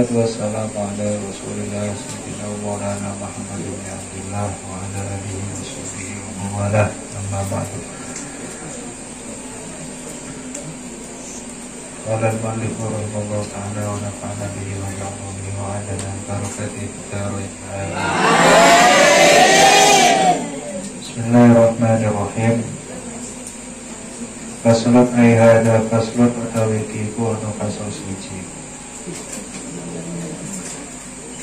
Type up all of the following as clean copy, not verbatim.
Wassalatu wassalamu ala Rasulillah Sayyidina Maulana Muhammad bin Abdullah wa ala alihi wa sahbihi wa mawalah. Amma ba'du. Qala al-mu'allif rahimahullahu ta'ala wa nafa'ana bihi wa bi'ulumihi wa 'adana barakatihi fid dharain. Bismillahirrahmanirrahim. Faslun ay hada faslun utawi kiku anu fasal suci.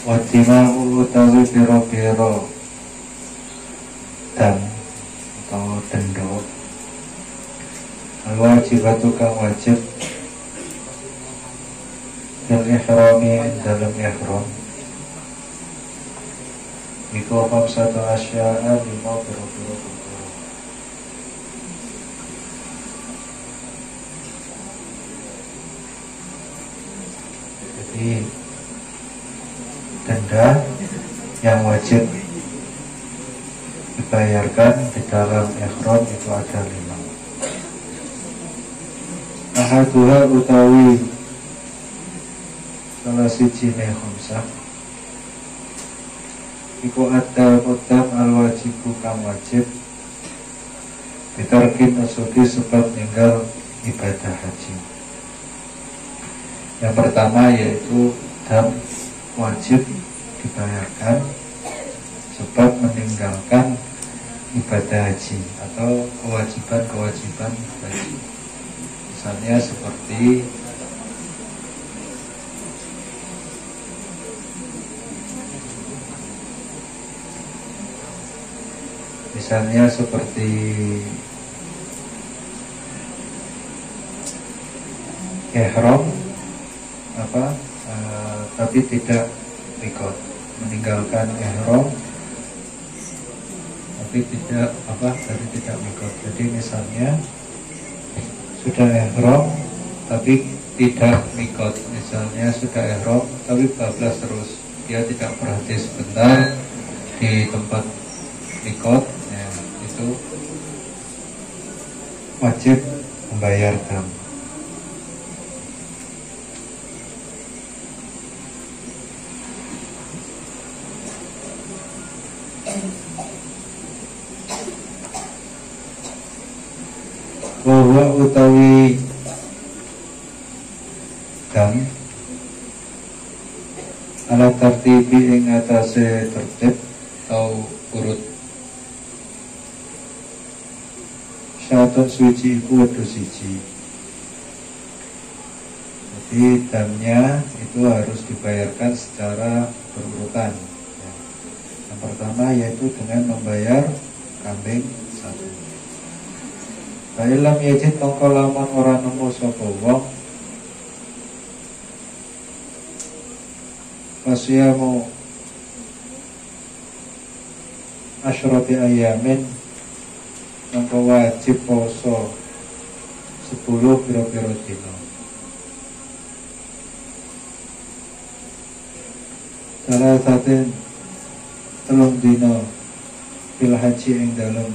Watima'u utawi piro-piro dam atau dendo al-wajibatu kang wajib fil ihrami dalam ihram iku khamsatu asya'a lima piro-piro perkara. Jadi denda yang wajib dibayarkan di dalam ihram itu ada 5. Ahaduha utawi salah sijine khamsah iku ada qadam al-wajibu kang wajib bitarkin nusuki sebab meninggal ibadah haji. Yang pertama yaitu dam wajib dibayarkan sebab meninggalkan ibadah haji atau kewajiban-kewajiban haji. Misalnya seperti ihram tapi tidak mikot, meninggalkan ihram tapi tidak mikot. Jadi misalnya sudah ihram tapi tidak mikot, misalnya sudah ihram tapi bablas terus, dia tidak berhenti sebentar di tempat mikot, ya, itu wajib membayar dam. Bahwa utawi dam ala tartibi ing atase tertib atau urut. Syaitan suci iku wedhus siji. Jadi damnya itu harus dibayarkan secara berurutan. Yang pertama yaitu dengan membayar kambing 1. Ba'ilam yajid mongko lamun ora nemu sapa wong fasyamu asyrati ayamin mongko wajib poso 10 pira-pira dina. Salah satu telung dina fil haji ing dalem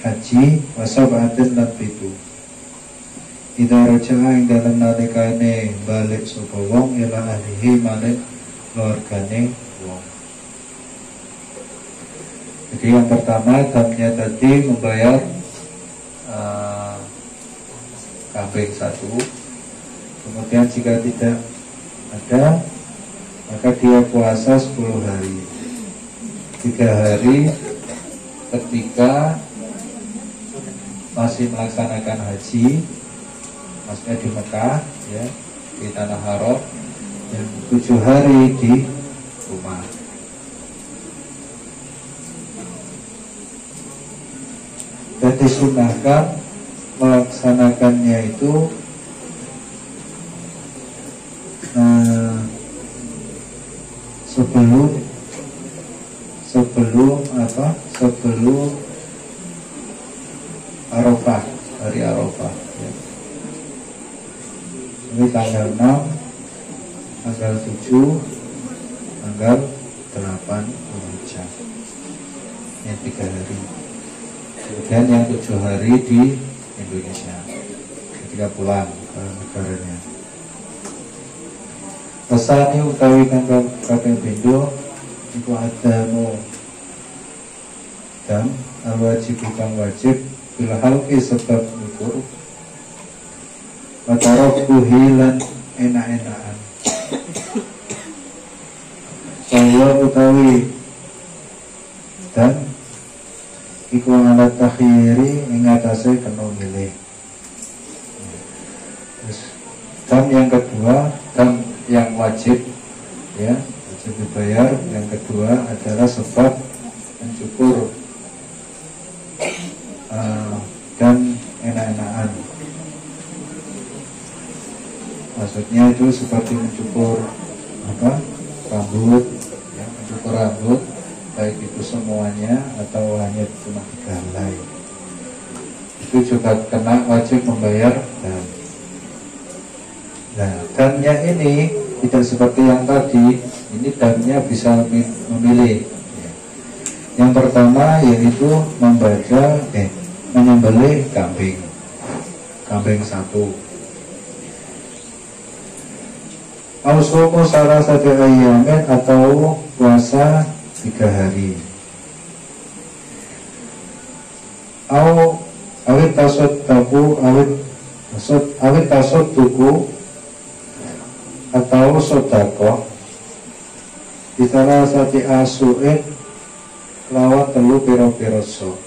haji wasabatin lan 7. Ida raja'a ing dalam nalikane balik sapa wong ila ahlihi malik keluargane wong. Jadi yang pertama damnya tadi membayar kambing 1. Kemudian jika tidak ada maka dia puasa 10 hari. 3 hari ketika masih melaksanakan haji, maksudnya di Mekah, ya, di Tanah Haram, dan 7 hari di rumah. Dan disunahkan melaksanakannya itu sebelum Arafah, hari Arafah, ya. Ini tanggal 6, tanggal 7, tanggal 8 Dzulhijjah. Yang 3 hari. Kemudian yang 7 hari di Indonesia ketika pulang ke negaranya. Pesani utawi kang kaping pindho iku adamu dan al-wajib kang wajib bil halqi sebab ngukur watarok buhilan enak-enakan saya utawi dan iku alat takhiri ing atase kena milih. Dan yang kedua, dan yang wajib ya, wajib dibayar. Yang kedua adalah sebab mencukur dan enak-enakan. Maksudnya itu seperti mencukur rambut ya, mencukur rambut baik itu semuanya atau hanya cuma digalai, itu juga kena wajib membayar dan. Nah, dannya ini tidak seperti yang tadi. Ini dannya bisa memilih. Yang pertama yaitu menyembelih kambing satu. Ausumu salah satu ayamin atau puasa 3 hari. Awit tasod tuku atau sodakoh ditara sati asuin lawan telu piro-piro so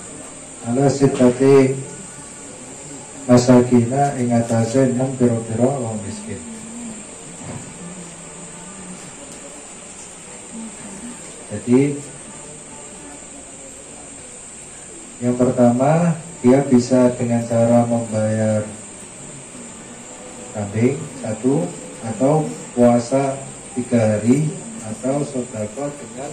ala sitati masakina ing atase 6 piro-piro wong miskin. Jadi yang pertama dia bisa dengan cara membayar kambing satu atau puasa 3 hari atau sedekah dengan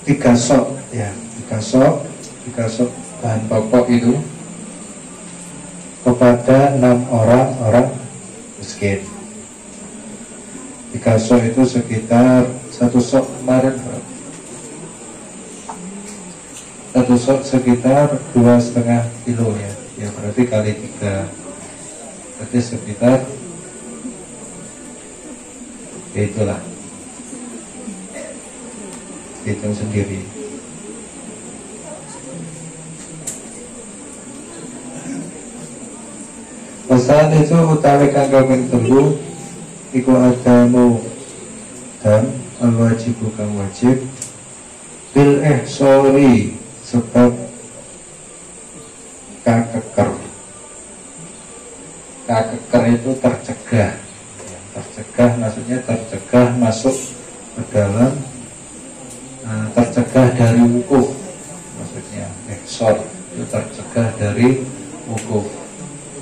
3 sok ya, 3 sok bahan pokok itu kepada 6 orang miskin. 3 sok itu sekitar 1 sok kemarin 1 sok sekitar 2,5 kilo ya berarti kali 3 berarti sekitar ya itulah, hitung sendiri. Pesan itu utawi kang kaping 3 iku adamu dan al-wajib kang wajib bil ihsori sebab kakeker itu tercegah ya, tercegah maksudnya tercegah masuk ke dalam tercegah dari wukuf, maksudnya ihsor itu tercegah dari wukuf,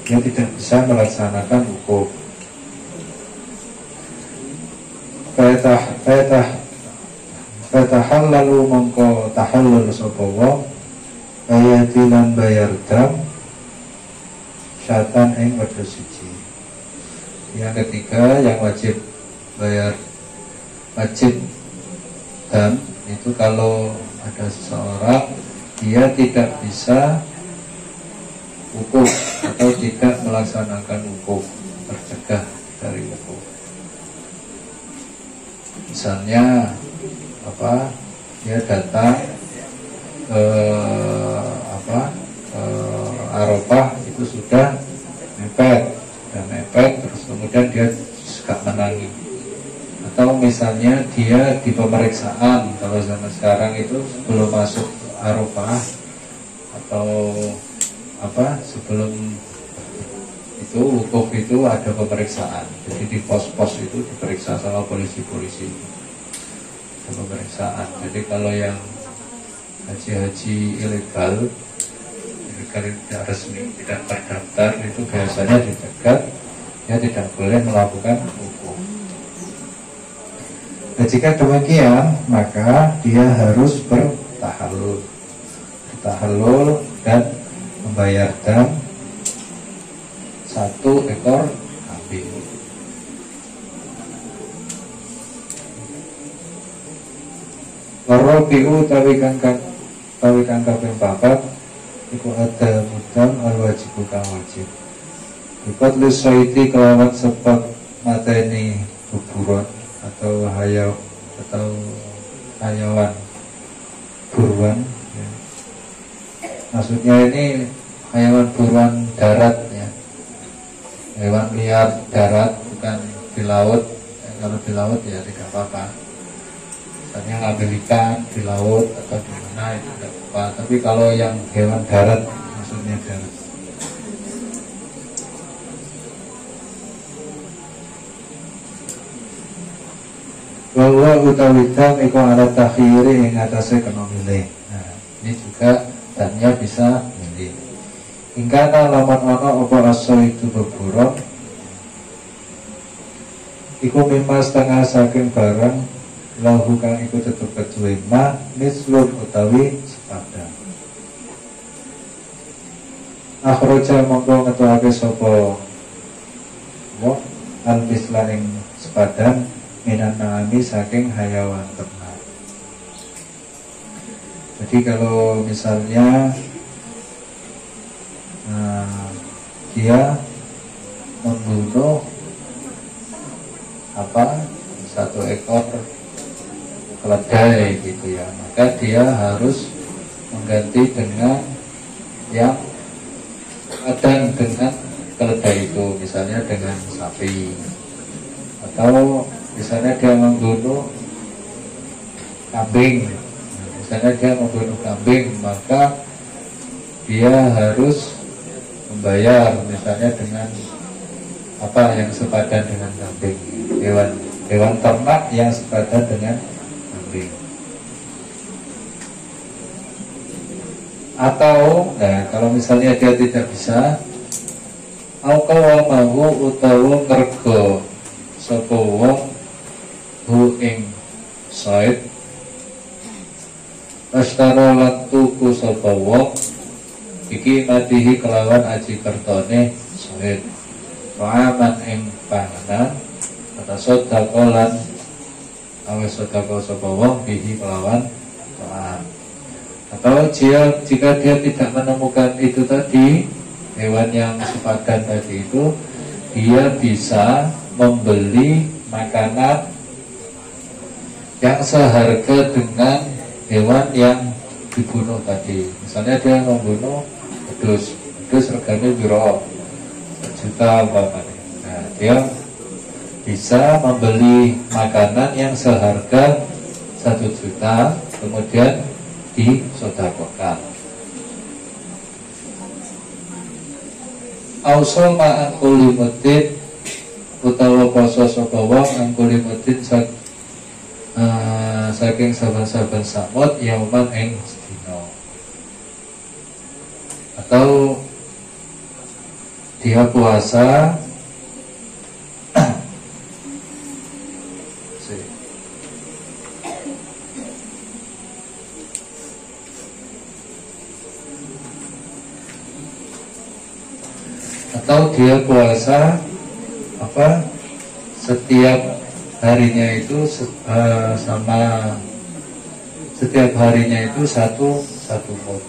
dia tidak bisa melaksanakan wukuf. Fatahal lalu mongko tahallul sapa wong ayatilan bayar dam syatan ing wedhus siji. Yang ketiga yang wajib dam itu kalau ada seseorang dia tidak bisa wukuf atau tidak melaksanakan wukuf, tercegah dari wukuf. Misalnya dia datang Arafah itu sudah mepet terus kemudian dia suka menangis, atau misalnya dia di pemeriksaan kalau zaman sekarang itu sebelum masuk Arafah atau sebelum itu wukuf itu ada pemeriksaan, jadi di pos-pos itu diperiksa sama polisi-polisi, ada pemeriksaan. Jadi kalau yang haji ilegal tidak resmi, tidak terdaftar itu biasanya dicegat, ya tidak boleh melakukan wukuf. Nah, jika demikian maka dia harus bertahallul dan membayar dam 1 ekor kambing. Warabi'u tawi kang kaping 4 iku ada mudam al wajib kang wajib Bikot lisoiti kelawan sebab mateni buburon atau hayawan buruan ya. Maksudnya ini hayawan buruan darat ya, hewan liar darat, bukan di laut. Kalau di laut ya tidak apa-apa, misalnya ngambil ikan di laut atau di mana itu tidak apa. Tapi kalau yang hewan darat, maksudnya darat. Bahwa utawi dam iku ala takhiri yang atasnya kena milih. Nah, ini juga damnya bisa milih. Ingkana laman ono apa aso itu beburuk, iku mimma setengah saking barang lahu kang iku tetep kecuali ma mislun utawi sepadan. Akhroja mongko ngetuake sapa wa al mislan ing sepadan minan nami saking hayawan ternak. Jadi kalau misalnya dia membunuh satu ekor keledai gitu ya, maka dia harus mengganti dengan yang padan dengan keledai itu, misalnya dengan sapi, atau misalnya dia membunuh kambing, maka dia harus membayar misalnya dengan yang sepadan dengan kambing, hewan ternak yang sepadan dengan kambing. Atau kalau misalnya dia tidak bisa, mahu utawa ngergo sapa wong hu ing said astara lan tuku sapa wong iki matihi kelawan aji kertone said ta'aman ing panganan kata sodakolan awe sodako sapa wong bihi kelawan ta'am. Atau jika dia tidak menemukan itu tadi, hewan yang sepadan tadi itu, dia bisa membeli makanan yang seharga dengan hewan yang dibunuh tadi. Misalnya dia membunuh wedhus regane piro? 1 juta umpamanya. Nah, dia bisa membeli makanan yang seharga 1 juta, kemudian disodakokan. Ausol ma'angkuli mudin utawa poso sapa wong angkuli mudin saking saban-saban samut yauman ing sedina. Atau dia puasa setiap harinya itu setiap harinya itu satu mud.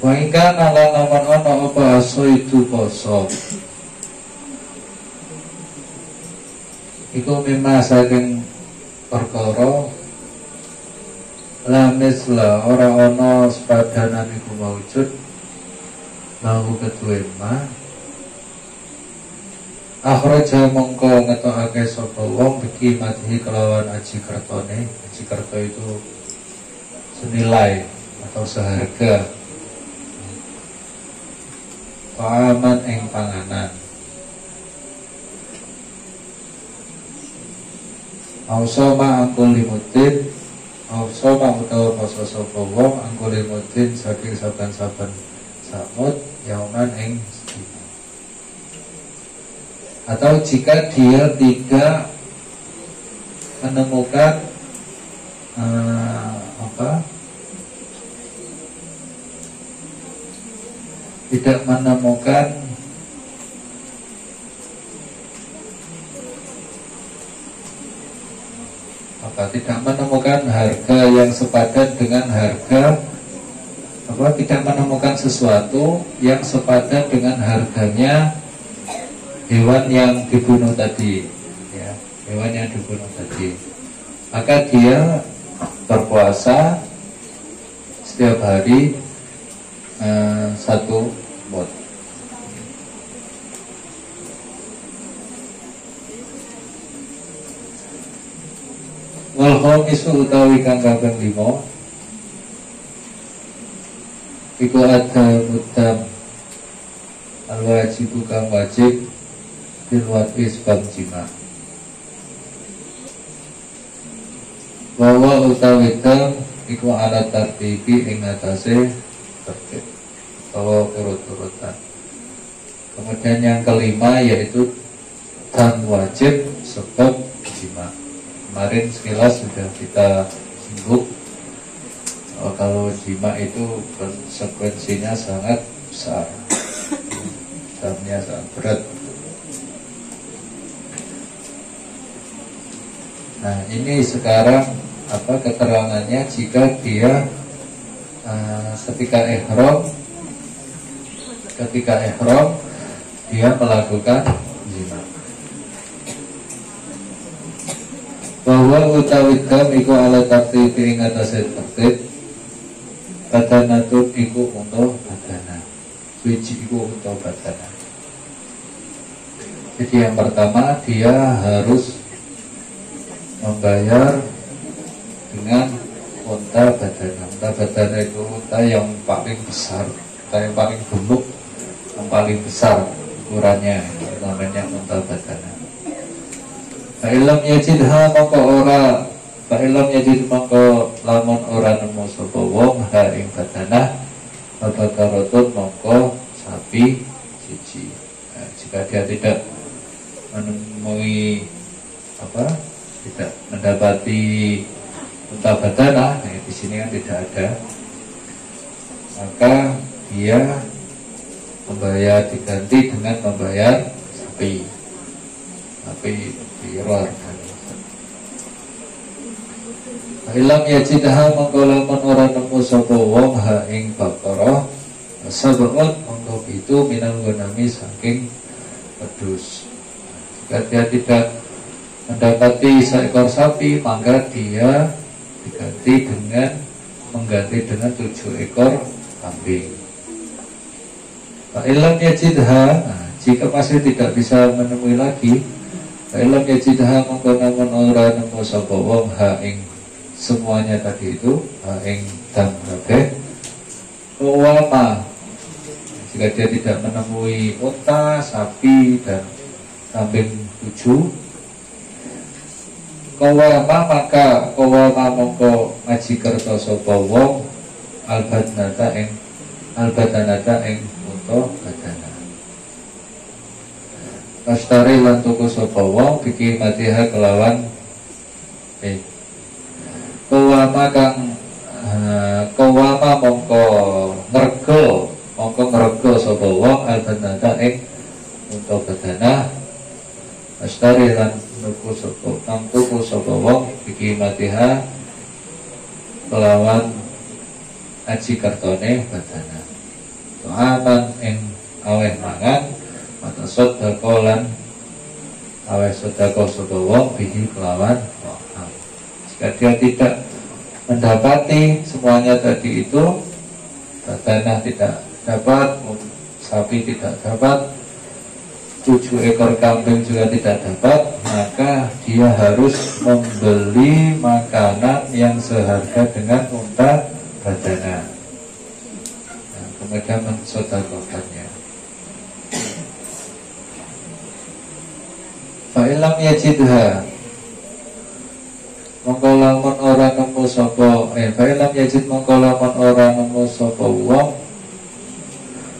Wa ingka nala lamun ana apa aso itu poso iku mimma saking perkara la misla ora ana sepadanan iku maujud lahu ketuwe ma akhraja mongko ngetokake sapa wong biki matihi kelawan aji kertone. Aji kerto itu senilai atau seharga paaman ing panganan. Ausoma angkul limutin, ausoma utawa poso sapa wong angkul limutin saking saban-saban samut yauman ing sedina. Atau jika dia tidak menemukan tidak menemukan harga yang sepadan dengan harga tidak menemukan sesuatu yang sepadan dengan harganya hewan yang dibunuh tadi, ya, hewan yang dibunuh tadi, maka dia berpuasa setiap hari 1 mud. Wal khamisu utawi kang kaping 5 iku ada mudam al wajib kang wajib bil wad'i sebab jima. Bahwa utawi dam iku ala tartibi ing atase tertib atau urut-urutan. Kemudian yang kelima yaitu dam wajib sebab jima. Kemarin sekilas sudah kita singgung kalau jima itu konsekuensinya sangat besar, damnya sangat berat. Nah ini sekarang keterangannya jika dia ketika ihram dia melakukan jima. Bahwa utawi dam iku ala tartibi ing atase tertib badanatun iku untuk badana, suci iku untuk badana. Jadi yang pertama dia harus membayar dengan unta badana. Unta badana itu unta yang paling besar, unta yang paling gemuk, yang paling besar ukurannya, itu namanya unta badana. Fa'ilam yajidha mongko ora, fa'ilam yajid mongko lamun ora nemu sapa wong ha ing badana babakarotun mongko sapi siji. Nah, jika dia tidak menemui tidak mendapati unta badana, nah di sini kan tidak ada, maka dia diganti dengan membayar sapi diruar. Ilam yajidha mengkolaman orang nemu sapa wong ha ing baqarah sab'un mongko itu minal ghanami saking wedhus. Jika dia tidak mendapati seekor sapi, maka dia mengganti dengan 7 ekor kambing. Ilam yajidha, jika masih tidak bisa menemui lagi, ilam yajidha mengkonamun ora nemu sapa wong ha ing semuanya tadi itu ha ing dam kabeh wama. Jika dia tidak menemui unta, sapi dan kambing 7, kawama maka kawama mongko ngaji kerta sapa wong albadanata ing unta badana. Astari lan tuku sapa wong biki matiha kelawan kawama mongko ngrego sapa wong albanata ing unta badana. Astari lan tuku sapa wong biki matiha kelawan aji kartone badana. Aman ing aweh mangan mata sedekah lan aweh sedekah sapa wong bihi kelawan. Jika dia tidak mendapati semuanya tadi itu, badana tidak dapat, sapi tidak dapat, 7 ekor kambing juga tidak dapat, maka dia harus membeli makanan yang seharga dengan unta badana. Nah, kemudian mensedekahkannya. Fa'ilam yajidha mongko lamun ora nemu sapa fa'ilam yajid mongko lamun ora nemu sapa wong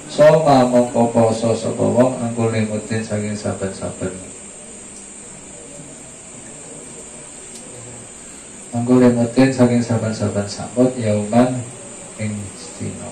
soma mongko poso sapa wong anggo limutin saking saben-saben sabot yauman ing dina.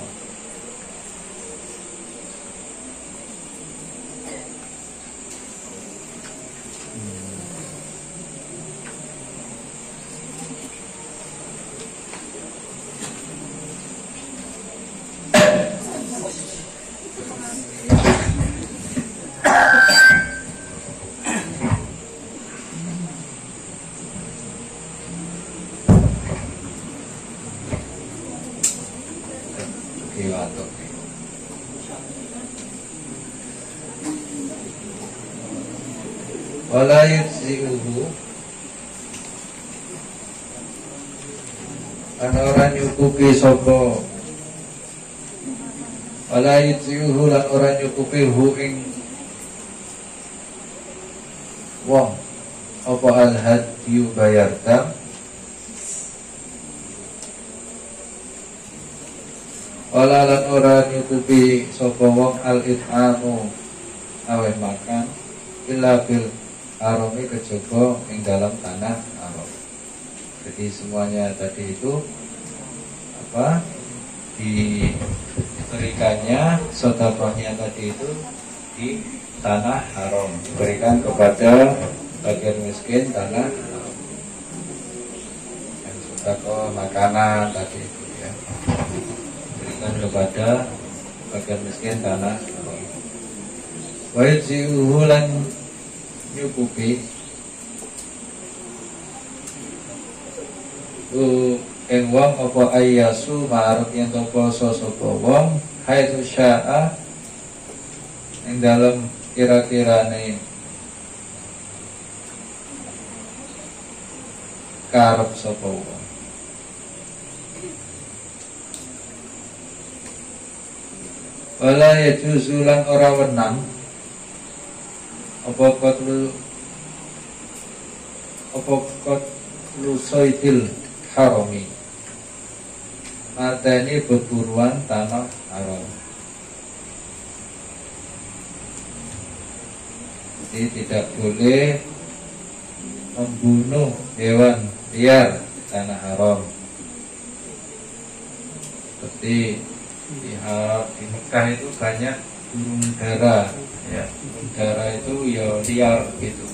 diwatuk. Wala yujzi'uhu, ana ora nyukupi sapa, wala yujzi'uhu lan ora nyukupi hu ing wong apa al hadyu bayar dam, wala lan ora nyukupi sapa wong al it'amu aweh makan illa bil aromi kejaba ing dalam tanah arom. Jadi semuanya tadi itu apa diberikannya sedekahnya tadi itu di tanah haram, diberikan kepada bagian miskin tanah haram. Yang sedekah makanan tadi itu ya, diberikan kepada bagian miskin tanah haram. Wa yujzi'uhu lan nyukupi ing wong apa ayyasu ma'aruf yen to poso sapa wong haitsu syaa ing dalem kira-kirane karep sapa wong. Wala yajuzu lan ora wenang apa kotlu soidil harami, mateni beburuan tanah haram. Jadi tidak boleh membunuh hewan liar di tanah haram. Seperti di Mekah itu banyak burung dara, ya, burung dara itu ya liar gitu,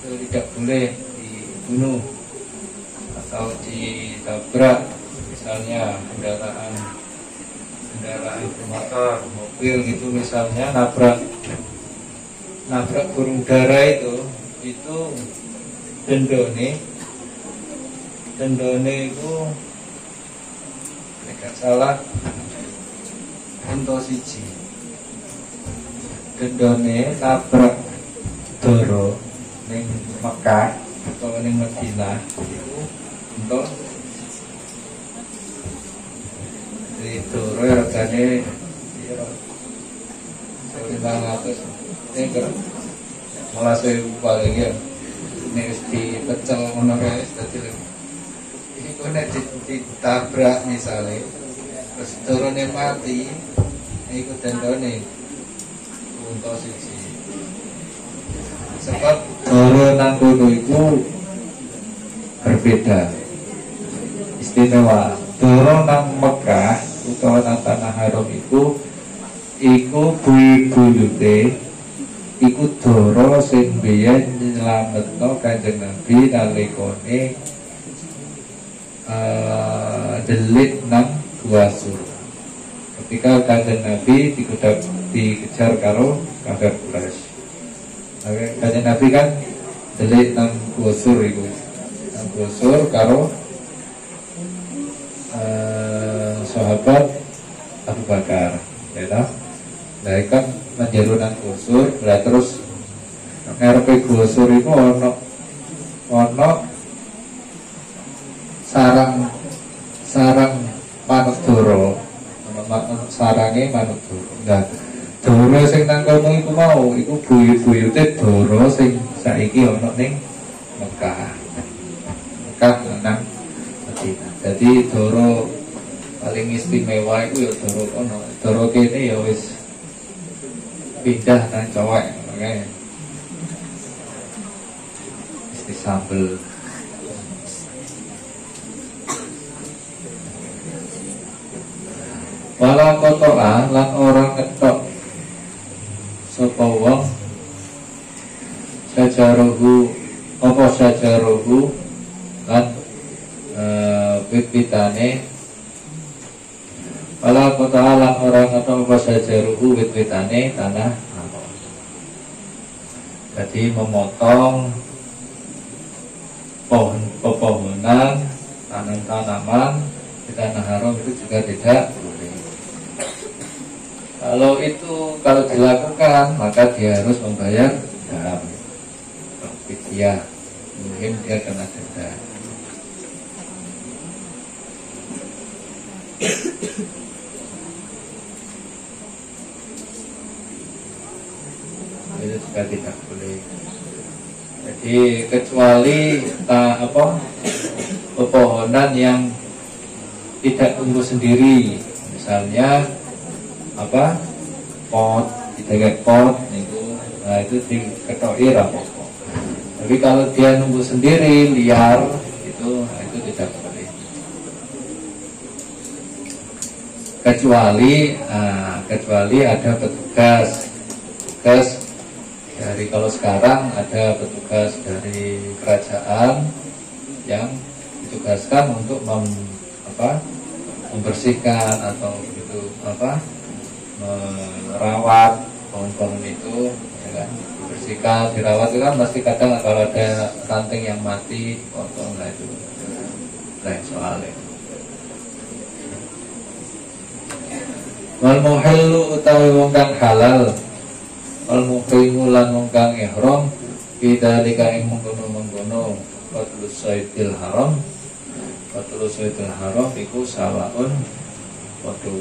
itu tidak boleh dibunuh atau ditabrak. Misalnya kendaraan motor, mobil gitu misalnya nabrak burung dara itu dendone itu tidak salah untuk siji. Dendone nabrak doro ning Mekah atau ning Madinah itu untuk itu regane 500 nek malah 1000 paling ya. Nek dipecel ngono kae dadi iku nek ditabrak misale terus dorone mati iku dendone untuk siji. Sebab doro nang kono iku berbeda, istimewa. Doro nang Mekah utawa nang tanah haram iku buyute iku doro sing biyen nyelametno Kanjeng Nabi nalikane delik nang Gua Sur. Ketika Kanjeng Nabi dikejar karo kafir Quraisy. Kanjeng Nabi kan delik nang Gua Sur iku. Nang Gua Sur karo sahabat Abu Bakar, ya toh. Lah kan menjeru nang Gua Sur, lah terus ngarepe Gua Sur iku ono sarang manuk doro, sarange manuk doro. Nah, doro sing nang kono iku mau iku buyut-buyute doro sing saiki ono ning Mekah nang Madinah. Jadi doro paling istimewa iku ya doro kono. Doro kene ya wis pindah nang cowek, makanya mesti sambel. Wala kotoa lan orang ngetok sapa wong sajarohu lan wit-witane. Wala kotoa lan orang ngetok apa sajarohu wit-witane tanah haram. Jadi memotong pohon-pepohonan, tanaman di tanah haram itu juga tidak boleh. Kalau dilakukan maka dia harus membayar dam, fidyah, mungkin dia kena denda. Itu juga tidak boleh. Jadi kecuali pepohonan yang tidak tumbuh sendiri, misalnya pot, tidak pot itu diketoki rapopo. Tapi kalau dia tumbuh sendiri liar itu tidak boleh. Kecuali ada petugas dari, kalau sekarang ada petugas dari kerajaan yang ditugaskan untuk membersihkan atau merawat pohon-pohon itu, ya kan? Dibersihkan, dirawat itu kan pasti kadang kalau ada ranting yang mati, potong, lah itu lain soalnya. Wal muhillu utawi wong kang halal, wal muhrimu lan wong kang ihram, bidzalika ing mengkono-mengkono qatlus saydil haram. Qatlus saydil haram iku sawaun padha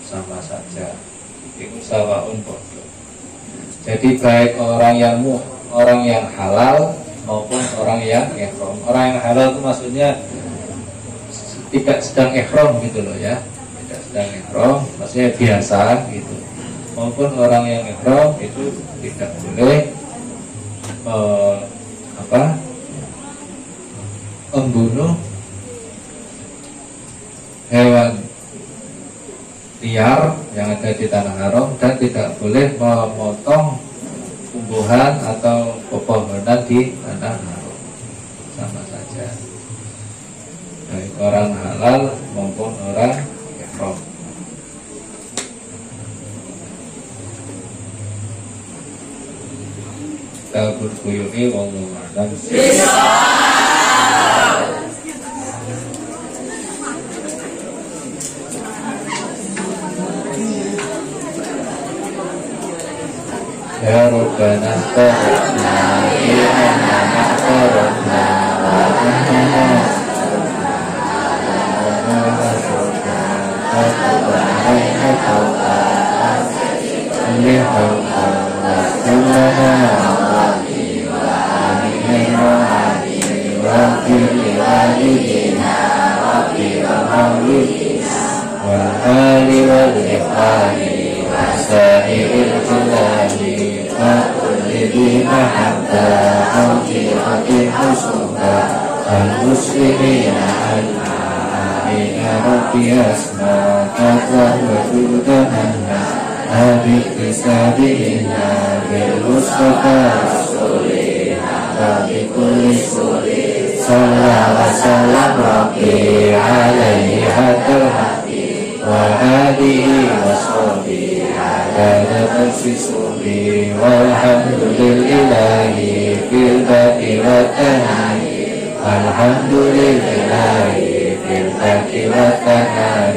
sama saja. Iku sawaun padha. Jadi baik orang yang halal maupun orang yang ihram. Orang yang halal itu maksudnya tidak sedang ihram gitu loh ya. Tidak sedang ihram, maksudnya biasa gitu. Maupun orang yang ihram itu tidak boleh membunuh hewan liar yang ada di tanah haram, dan tidak boleh memotong tumbuhan atau pepohonan di tanah haram, sama saja baik orang halal maupun orang ihram. Kita berbuyuni wallahu a'lam. Ya Rabbana astaghfirna ilana ma'tarabna wa rahmana al-muslimina al-amina rabbi asma'aka wa tudanana habib kisabina bil-mustafa rasulina rabbi kulli suri sallallahu wa sallam rabbi alaihi hadal haqi wa alihi wa sahbihi ala nafsi suri walhamdulillahi fil baqi wa tanai alhamdulillahi fil baqi wa tanai